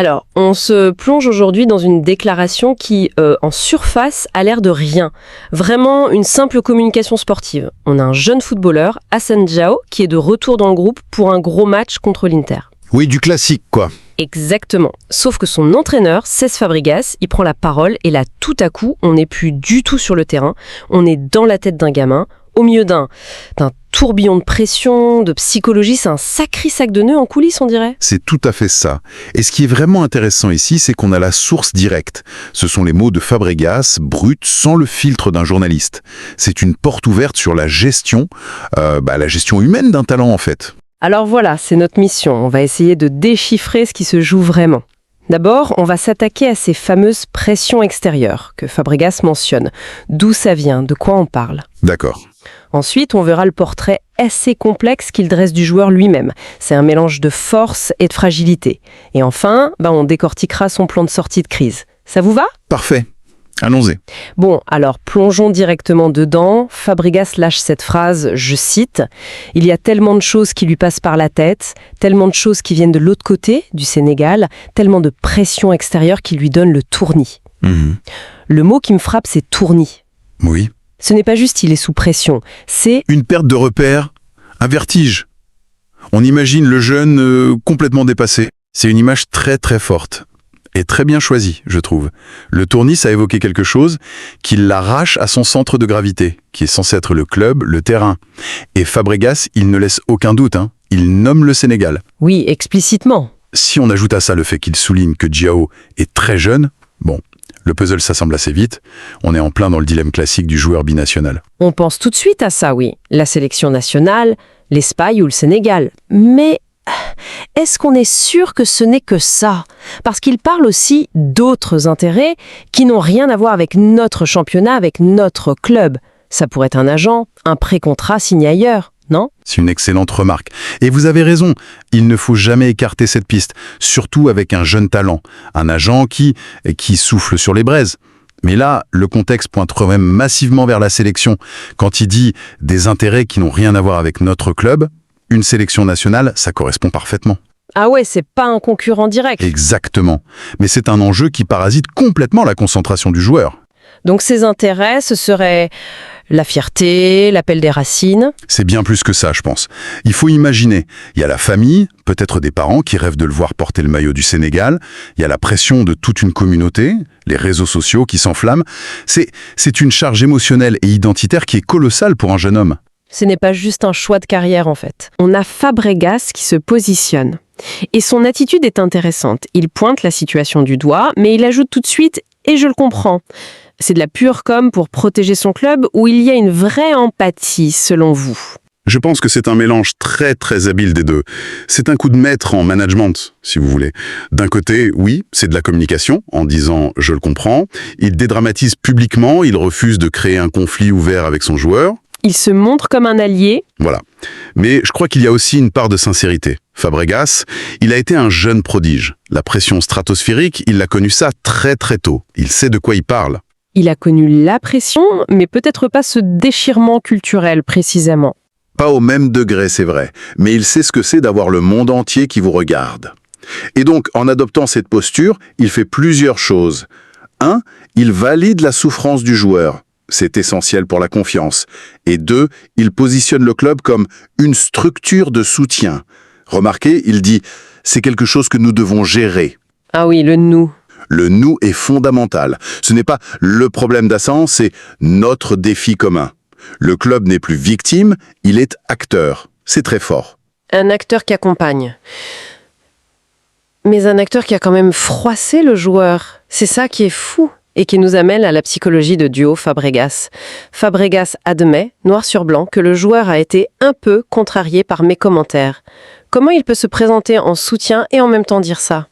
Alors, on se plonge aujourd'hui dans une déclaration qui, en surface, a l'air de rien. Vraiment une simple communication sportive. On a un jeune footballeur, Hassan Diao, qui est de retour dans le groupe pour un gros match contre l'Inter. Oui, du classique, quoi. Exactement. Sauf que son entraîneur, Cesc Fabregas, il prend la parole et là, tout à coup, on n'est plus du tout sur le terrain. On est dans la tête d'un gamin, au milieu d'un tourbillon de pression, de psychologie. C'est un sacré sac de nœuds en coulisses, on dirait. C'est tout à fait ça. Et ce qui est vraiment intéressant ici, c'est qu'on a la source directe. Ce sont les mots de Fabregas, bruts, sans le filtre d'un journaliste. C'est une porte ouverte sur la gestion humaine d'un talent, en fait. Alors voilà, c'est notre mission. On va essayer de déchiffrer ce qui se joue vraiment. D'abord, on va s'attaquer à ces fameuses pressions extérieures que Fabregas mentionne. D'où ça vient, de quoi on parle. D'accord. Ensuite, on verra le portrait assez complexe qu'il dresse du joueur lui-même. C'est un mélange de force et de fragilité. Et enfin, on décortiquera son plan de sortie de crise. Ça vous va ? Parfait. Allons-y. Bon, alors plongeons directement dedans. Fabregas lâche cette phrase, je cite, « Il y a tellement de choses qui lui passent par la tête, tellement de choses qui viennent de l'autre côté, du Sénégal, tellement de pression extérieure qui lui donne le tournis. » Le mot qui me frappe, c'est « tournis ». Oui. Ce n'est pas juste il est sous pression, c'est... Une perte de repère, un vertige. On imagine le jeune complètement dépassé. C'est une image très très forte. Et très bien choisi, je trouve. Le tournis a évoqué quelque chose qui l'arrache à son centre de gravité, qui est censé être le club, le terrain. Et Fabregas, il ne laisse aucun doute, il nomme le Sénégal. Oui, explicitement. Si on ajoute à ça le fait qu'il souligne que Diao est très jeune, le puzzle s'assemble assez vite. On est en plein dans le dilemme classique du joueur binational. On pense tout de suite à ça, oui. La sélection nationale, l'Espagne ou le Sénégal. Mais... est-ce qu'on est sûr que ce n'est que ça ? Parce qu'il parle aussi d'autres intérêts qui n'ont rien à voir avec notre championnat, avec notre club. Ça pourrait être un agent, un pré-contrat signé ailleurs, non ? C'est une excellente remarque. Et vous avez raison, il ne faut jamais écarter cette piste, surtout avec un jeune talent, un agent qui souffle sur les braises. Mais là, le contexte pointe quand même massivement vers la sélection. Quand il dit des intérêts qui n'ont rien à voir avec notre club, une sélection nationale, ça correspond parfaitement. Ah ouais, c'est pas un concurrent direct. Exactement. Mais c'est un enjeu qui parasite complètement la concentration du joueur. Donc ses intérêts, ce serait la fierté, l'appel des racines. C'est bien plus que ça, je pense. Il faut imaginer, il y a la famille, peut-être des parents qui rêvent de le voir porter le maillot du Sénégal, il y a la pression de toute une communauté, les réseaux sociaux qui s'enflamment. C'est une charge émotionnelle et identitaire qui est colossale pour un jeune homme. Ce n'est pas juste un choix de carrière, en fait. On a Fabregas qui se positionne. Et son attitude est intéressante. Il pointe la situation du doigt, mais il ajoute tout de suite « et je le comprends ». C'est de la pure com pour protéger son club ou il y a une vraie empathie, selon vous ? Je pense que c'est un mélange très très habile des deux. C'est un coup de maître en management, si vous voulez. D'un côté, oui, c'est de la communication, en disant « je le comprends ». Il dédramatise publiquement, il refuse de créer un conflit ouvert avec son joueur. Il se montre comme un allié. Voilà. Mais je crois qu'il y a aussi une part de sincérité. Fabregas, il a été un jeune prodige. La pression stratosphérique, il a connu ça très très tôt. Il sait de quoi il parle. Il a connu la pression, mais peut-être pas ce déchirement culturel précisément. Pas au même degré, c'est vrai. Mais il sait ce que c'est d'avoir le monde entier qui vous regarde. Et donc, en adoptant cette posture, il fait plusieurs choses. 1. Il valide la souffrance du joueur. C'est essentiel pour la confiance. Et 2, il positionne le club comme une structure de soutien. Remarquez, il dit « c'est quelque chose que nous devons gérer ». Ah oui, le « nous ». Le « nous » est fondamental. Ce n'est pas le problème d'Hassan, c'est notre défi commun. Le club n'est plus victime, il est acteur. C'est très fort. Un acteur qui accompagne. Mais un acteur qui a quand même froissé le joueur. C'est ça qui est fou. Et qui nous amène à la psychologie de Diao Fabregas. Fabregas admet, noir sur blanc, que le joueur a été un peu contrarié par mes commentaires. Comment il peut se présenter en soutien et en même temps dire ça ?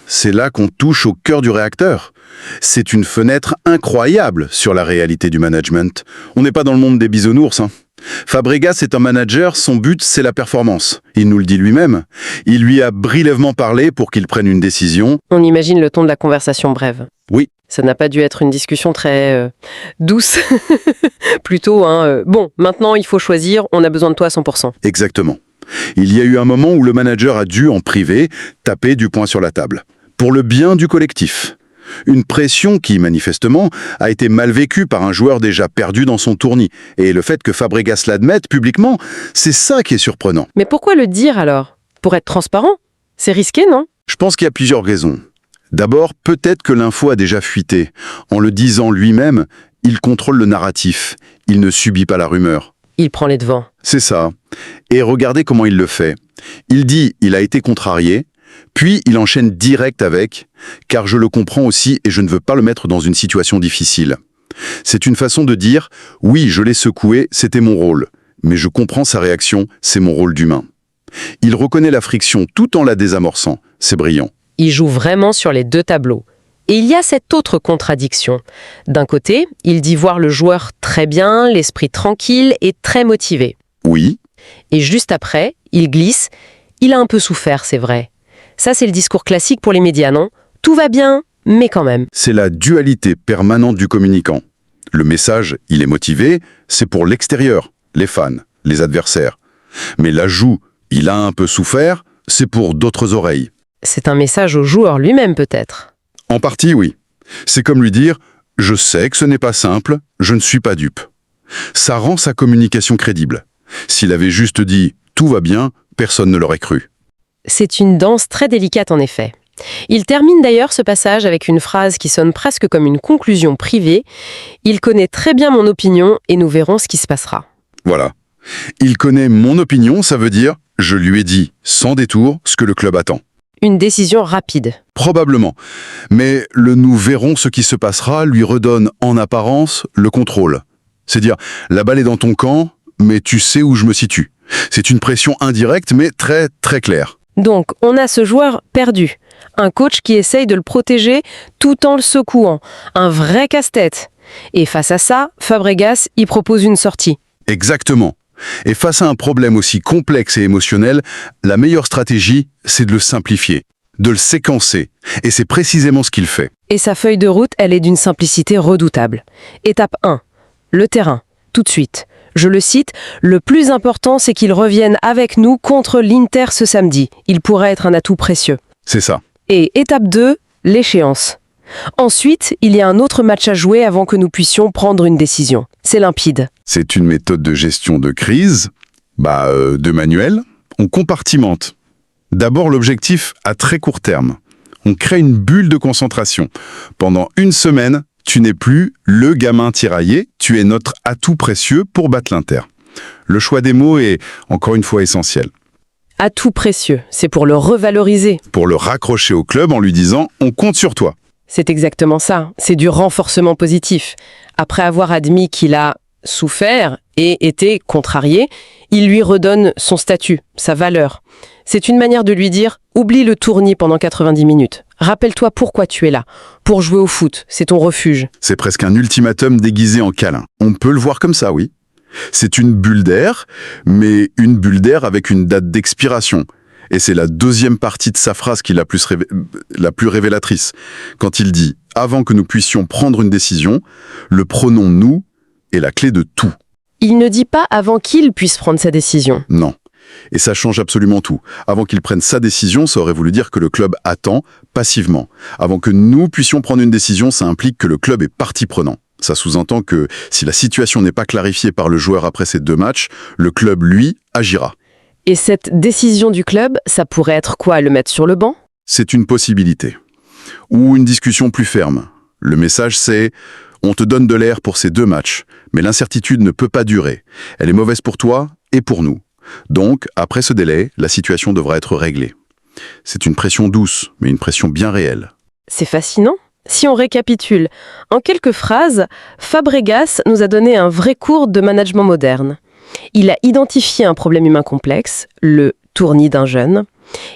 C'est là qu'on touche au cœur du réacteur. C'est une fenêtre incroyable sur la réalité du management. On n'est pas dans le monde des bisounours. Fabregas est un manager, son but c'est la performance. Il nous le dit lui-même. Il lui a brièvement parlé pour qu'il prenne une décision. On imagine le ton de la conversation brève. Oui. Ça n'a pas dû être une discussion très douce. Plutôt, bon, maintenant il faut choisir, on a besoin de toi à 100%. Exactement. Il y a eu un moment où le manager a dû, en privé, taper du poing sur la table. Pour le bien du collectif. Une pression qui, manifestement, a été mal vécue par un joueur déjà perdu dans son tournis. Et le fait que Fabregas l'admette publiquement, c'est ça qui est surprenant. Mais pourquoi le dire alors? Pour être transparent? C'est risqué, non? Je pense qu'il y a plusieurs raisons. D'abord, peut-être que l'info a déjà fuité. En le disant lui-même, il contrôle le narratif. Il ne subit pas la rumeur. Il prend les devants. C'est ça. Et regardez comment il le fait. Il dit « il a été contrarié », puis il enchaîne direct avec « car je le comprends aussi et je ne veux pas le mettre dans une situation difficile ». C'est une façon de dire « oui, je l'ai secoué, c'était mon rôle, mais je comprends sa réaction, c'est mon rôle d'humain ». Il reconnaît la friction tout en la désamorçant. C'est brillant. Il joue vraiment sur les deux tableaux. Et il y a cette autre contradiction. D'un côté, il dit voir le joueur très bien, l'esprit tranquille et très motivé. Oui. Et juste après, il glisse « il a un peu souffert, c'est vrai ». Ça, c'est le discours classique pour les médias, non? Tout va bien, mais quand même. C'est la dualité permanente du communicant. Le message, il est motivé, c'est pour l'extérieur, les fans, les adversaires. Mais l'ajout, il a un peu souffert, c'est pour d'autres oreilles. C'est un message au joueur lui-même, peut-être. En partie, oui. C'est comme lui dire « je sais que ce n'est pas simple, je ne suis pas dupe ». Ça rend sa communication crédible. S'il avait juste dit « tout va bien », personne ne l'aurait cru. C'est une danse très délicate, en effet. Il termine d'ailleurs ce passage avec une phrase qui sonne presque comme une conclusion privée. « Il connaît très bien mon opinion et nous verrons ce qui se passera. » Voilà. Il connaît mon opinion, ça veut dire « je lui ai dit, sans détour, ce que le club attend ». Une décision rapide. Probablement. Mais le « nous verrons ce qui se passera » lui redonne, en apparence, le contrôle. C'est dire « la balle est dans ton camp, mais tu sais où je me situe ». C'est une pression indirecte, mais très, très claire. Donc, on a ce joueur perdu. Un coach qui essaye de le protéger tout en le secouant. Un vrai casse-tête. Et face à ça, Fabregas y propose une sortie. Exactement. Et face à un problème aussi complexe et émotionnel, la meilleure stratégie, c'est de le simplifier, de le séquencer. Et c'est précisément ce qu'il fait. Et sa feuille de route, elle est d'une simplicité redoutable. Étape 1. Le terrain. Tout de suite. Je le cite, « Le plus important, c'est qu'il revienne avec nous contre l'Inter ce samedi. Il pourrait être un atout précieux. » C'est ça. Et étape 2, l'échéance. Ensuite, il y a un autre match à jouer avant que nous puissions prendre une décision. C'est limpide. C'est une méthode de gestion de crise, de manuel. On compartimente. D'abord, l'objectif à très court terme. On crée une bulle de concentration. Pendant une semaine, tu n'es plus le gamin tiraillé, tu es notre atout précieux pour battre l'Inter. Le choix des mots est, encore une fois, essentiel. Atout précieux, c'est pour le revaloriser. Pour le raccrocher au club en lui disant « on compte sur toi ». C'est exactement ça, c'est du renforcement positif. Après avoir admis qu'il a souffert et été contrarié, il lui redonne son statut, sa valeur. C'est une manière de lui dire « oublie le tournis pendant 90 minutes. Rappelle-toi pourquoi tu es là. Pour jouer au foot, c'est ton refuge. » C'est presque un ultimatum déguisé en câlin. On peut le voir comme ça, oui. C'est une bulle d'air, mais une bulle d'air avec une date d'expiration. Et c'est la deuxième partie de sa phrase qui est la plus révélatrice. Quand il dit « avant que nous puissions prendre une décision, le pronom « nous » est la clé de tout. Il ne dit pas avant qu'il puisse prendre sa décision. Non. Et ça change absolument tout. Avant qu'il prenne sa décision, ça aurait voulu dire que le club attend passivement. Avant que nous puissions prendre une décision, ça implique que le club est partie prenante. Ça sous-entend que si la situation n'est pas clarifiée par le joueur après ces 2 matchs, le club, lui, agira. Et cette décision du club, ça pourrait être quoi, le mettre sur le banc? C'est une possibilité. Ou une discussion plus ferme. Le message, c'est « on te donne de l'air pour ces 2 matchs, mais l'incertitude ne peut pas durer. Elle est mauvaise pour toi et pour nous. Donc, après ce délai, la situation devra être réglée. » C'est une pression douce, mais une pression bien réelle. C'est fascinant. Si on récapitule, en quelques phrases, Fabregas nous a donné un vrai cours de management moderne. Il a identifié un problème humain complexe, le tournis d'un jeune.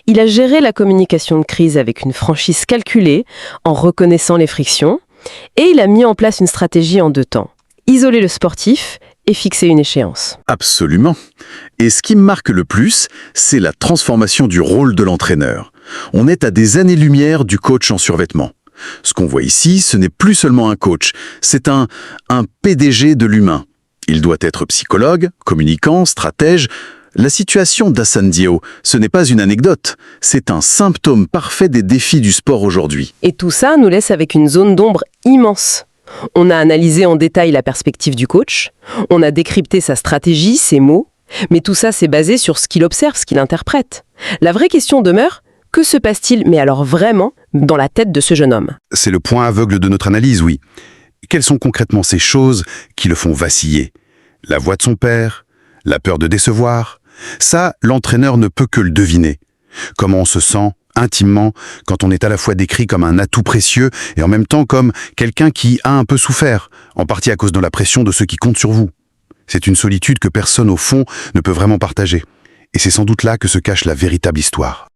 Il a géré la communication de crise avec une franchise calculée, en reconnaissant les frictions. Et il a mis en place une stratégie en 2 temps. Isoler le sportif et fixer une échéance. Absolument. Et ce qui me marque le plus, c'est la transformation du rôle de l'entraîneur. On est à des années-lumière du coach en survêtement. Ce qu'on voit ici, ce n'est plus seulement un coach, c'est un PDG de l'humain. Il doit être psychologue, communicant, stratège. La situation d'Hassane Diao, ce n'est pas une anecdote, c'est un symptôme parfait des défis du sport aujourd'hui. Et tout ça nous laisse avec une zone d'ombre immense. On a analysé en détail la perspective du coach, on a décrypté sa stratégie, ses mots, mais tout ça c'est basé sur ce qu'il observe, ce qu'il interprète. La vraie question demeure, que se passe-t-il, mais alors vraiment, dans la tête de ce jeune homme? C'est le point aveugle de notre analyse, oui. Quelles sont concrètement ces choses qui le font vaciller? La voix de son père? La peur de décevoir? Ça, l'entraîneur ne peut que le deviner. Comment on se sent, intimement, quand on est à la fois décrit comme un atout précieux et en même temps comme quelqu'un qui a un peu souffert, en partie à cause de la pression de ceux qui comptent sur vous. C'est une solitude que personne, au fond, ne peut vraiment partager. Et c'est sans doute là que se cache la véritable histoire.